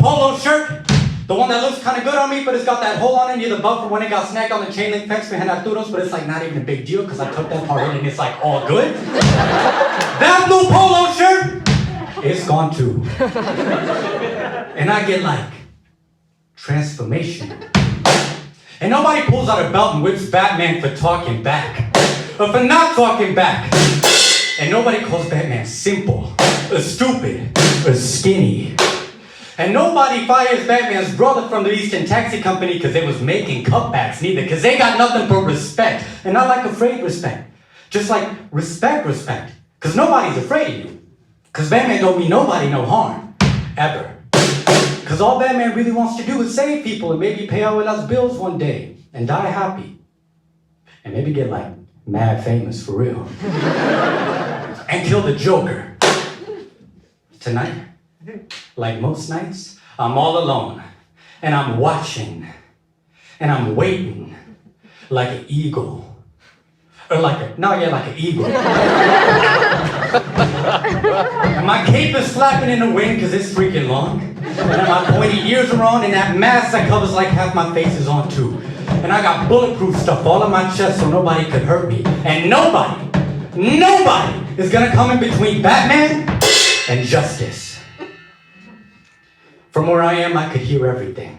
polo shirt. The one that looks kind of good on me, but it's got that hole on it near the bumper when it got snagged on the chain link fence behind Arturo's, but it's like not even a big deal because I took that part in and it's like all good. That blue polo shirt, it's gone too. And I get like, transformation. And nobody pulls out a belt and whips Batman for talking back. Or for not talking back. And nobody calls Batman simple, or stupid, or skinny. And nobody fires Batman's brother from the Eastern Taxi Company because they was making cutbacks neither, because they got nothing but respect. And not like afraid respect. Just like respect. Because nobody's afraid of you. Because Batman don't mean nobody no harm. Ever. Because all Batman really wants to do is save people and maybe pay all us bills one day. And die happy. And maybe get like mad famous for real. And kill the Joker. Tonight, like most nights, I'm all alone. And I'm watching. And I'm waiting. Like an eagle. Or like an eagle. And my cape is flapping in the wind because it's freaking long. And my pointy ears are on, and that mask that covers like half my face is on too. And I got bulletproof stuff all on my chest so nobody could hurt me. And nobody is gonna come in between Batman and justice. From where I am, I could hear everything.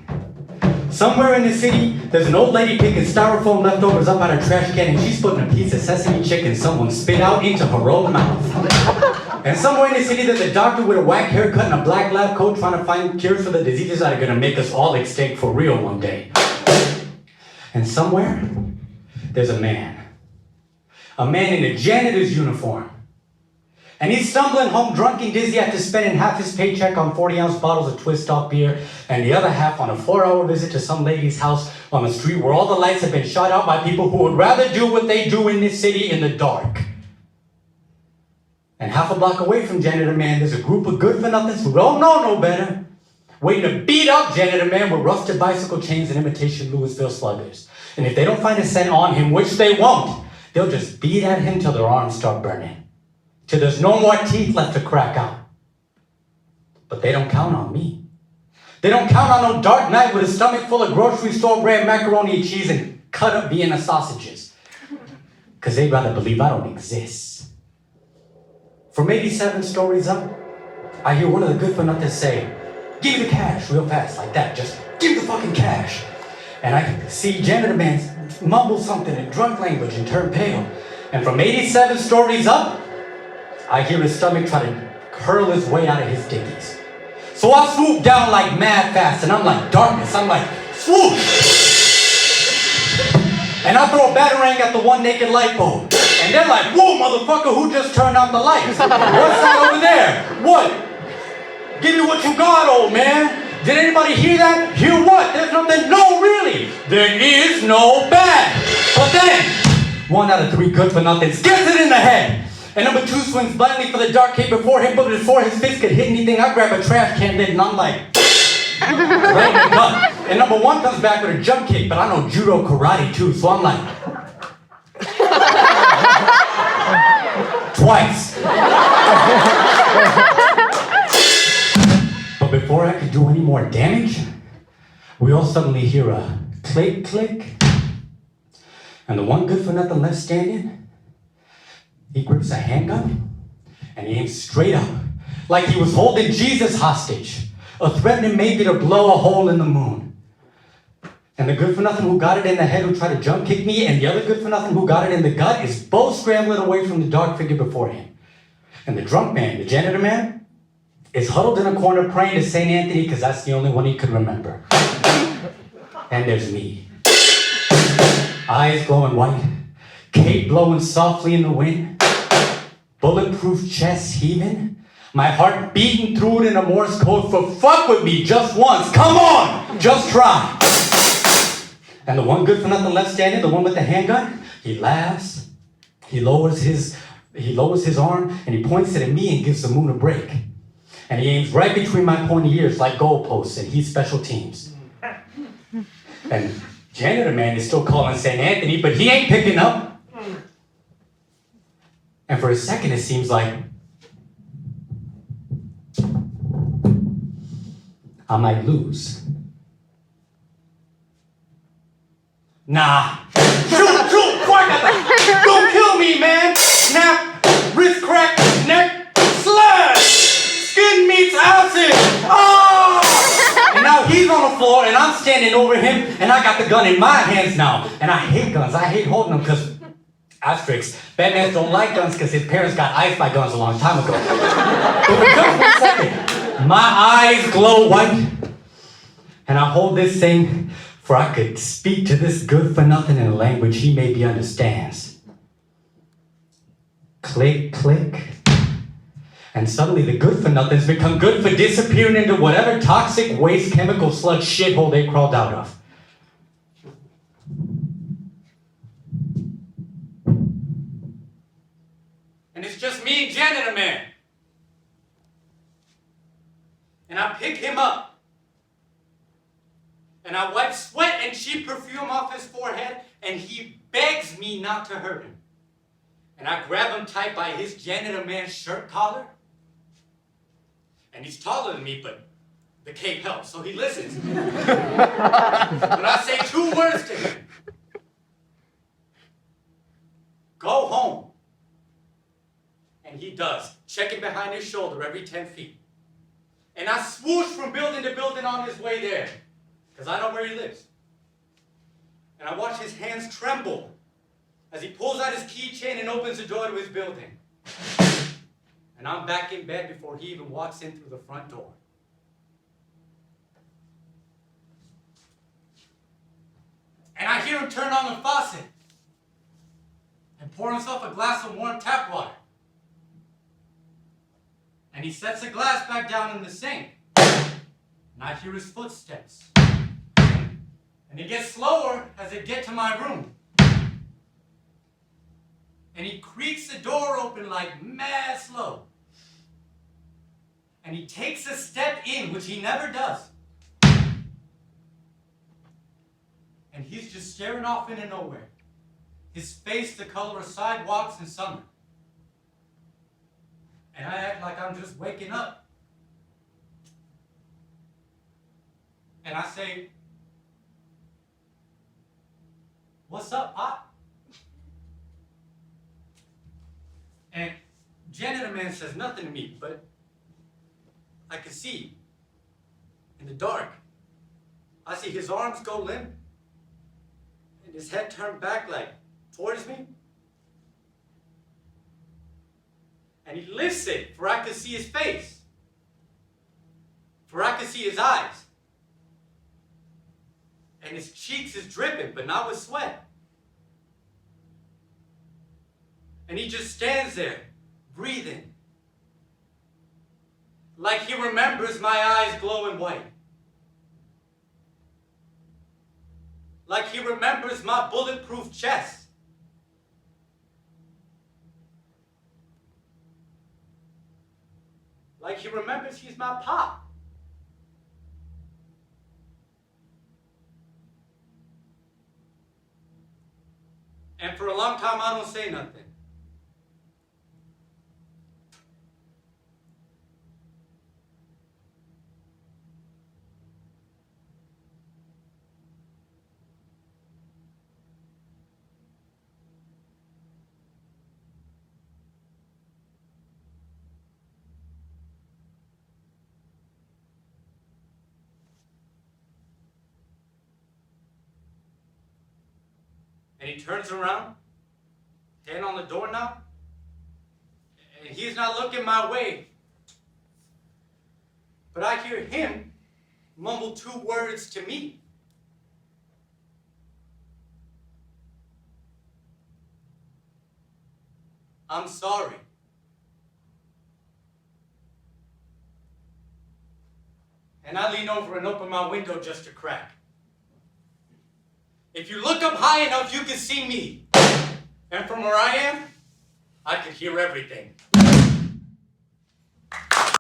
Somewhere in the city, there's an old lady picking styrofoam leftovers up out of trash can, and she's putting a piece of sesame chicken someone spit out into her own mouth. And somewhere in the city, there's a doctor with a whack haircut and a black lab coat trying to find cures for the diseases that are gonna make us all extinct for real one day. And somewhere, there's a man. A man in a janitor's uniform. And he's stumbling home drunk and dizzy after spending half his paycheck on 40-ounce bottles of twist-off beer and the other half on a 4-hour visit to some lady's house on a street where all the lights have been shot out by people who would rather do what they do in this city in the dark. And half a block away from Janitor Man, there's a group of good-for-nothings who don't know no better, waiting to beat up Janitor Man with rusted bicycle chains and imitation Louisville sluggers. And if they don't find a scent on him, which they won't, they'll just beat at him till their arms start burning. Till there's no more teeth left to crack out. But they don't count on me. They don't count on no dark night with a stomach full of grocery store brand macaroni and cheese and cut up Vienna sausages. Because they'd rather believe I don't exist. From 87 stories up, I hear one of the good-for-nothings say, "Give me the cash," real fast, like that. Just give me the fucking cash. And I can see Janitor Man mumble something in drunk language and turn pale. And from 87 stories up, I hear his stomach try to curl his way out of his dickies. So I swoop down like mad fast, and I'm like darkness. I'm like, swoosh! And I throw a batarang at the one naked light bulb. And they're like, "Whoa, motherfucker, who just turned on the lights? What's that over there? What? Give me what you got, old man. Did anybody hear that? Hear what? There's nothing. No, really. There is no bad." But then, 1 out of 3 good-for-nothings gets it in the head. And number 2 swings blindly for the dark cape before him, but before his fist could hit anything, I grab a trash can lid and I'm like, right in the gut. And number 1 comes back with a jump kick, but I know judo karate too, so I'm like, twice. But before I could do any more damage, we all suddenly hear a click, click. And the one good-for-nothing left standing, he grips a handgun and he aims straight up, like he was holding Jesus hostage, or threatening maybe to blow a hole in the moon. And the good-for-nothing who got it in the head who tried to jump kick me, and the other good-for-nothing who got it in the gut is both scrambling away from the dark figure before him. And the drunk man, the janitor man, is huddled in a corner praying to St. Anthony because that's the only one he could remember. And there's me. Eyes glowing white, cape blowing softly in the wind, bulletproof chest heaving, my heart beating through it in a Morse code for fuck with me just once. Come on, just try. And the one good-for-nothing left standing, the one with the handgun, he laughs, he lowers his arm, and he points it at me and gives the moon a break. And he aims right between my pointy ears like goalposts, and he's special teams. And Janitor Man is still calling St. Anthony, but he ain't picking up. And for a second, it seems like I might lose. Nah. Shoot, quick! Don't kill me, man! Snap, wrist crack, neck, slash! Skin meets acid! Oh! And now he's on the floor, and I'm standing over him, and I got the gun in my hands now. And I hate guns. I hate holding them, because, asterisk, Batman don't like guns because his parents got iced by guns a long time ago. But just for a second, my eyes glow white, and I hold this thing, for I could speak to this good-for-nothing in a language he maybe understands. Click, click. And suddenly the good-for-nothings become good for disappearing into whatever toxic waste chemical sludge shithole they crawled out of. And it's just me and Janitor Man. And I pick him up. And I wipe sweat and cheap perfume off his forehead, and he begs me not to hurt him. And I grab him tight by his Janitor Man's shirt collar. And he's taller than me, but the cape helps, so he listens. But I say 2 words to him. Go home. And he does, checking behind his shoulder every 10 feet. And I swoosh from building to building on his way there, because I know where he lives. And I watch his hands tremble as he pulls out his keychain and opens the door to his building. And I'm back in bed before he even walks in through the front door. And I hear him turn on the faucet and pour himself a glass of warm tap water. And he sets the glass back down in the sink. And I hear his footsteps. And it gets slower as I get to my room. And he creaks the door open like mad slow. And he takes a step in, which he never does. And he's just staring off into nowhere. His face the color of sidewalks in summer. And I act like I'm just waking up. And I say, "What's up, Pop?" And Janitor Man says nothing to me, but I can see in the dark. I see his arms go limp and his head turned back like towards me. And he lifts it for I could see his face, for I could see his eyes. And his cheeks is dripping, but not with sweat. And he just stands there, breathing, like he remembers my eyes glowing white. Like he remembers my bulletproof chest. Like he remembers he's my pop. And for a long time, I don't say nothing. And he turns around, hand on the doorknob, and he's not looking my way. But I hear him mumble 2 words to me. "I'm sorry." And I lean over and open my window just a crack. If you look up high enough, you can see me. And from where I am, I can hear everything.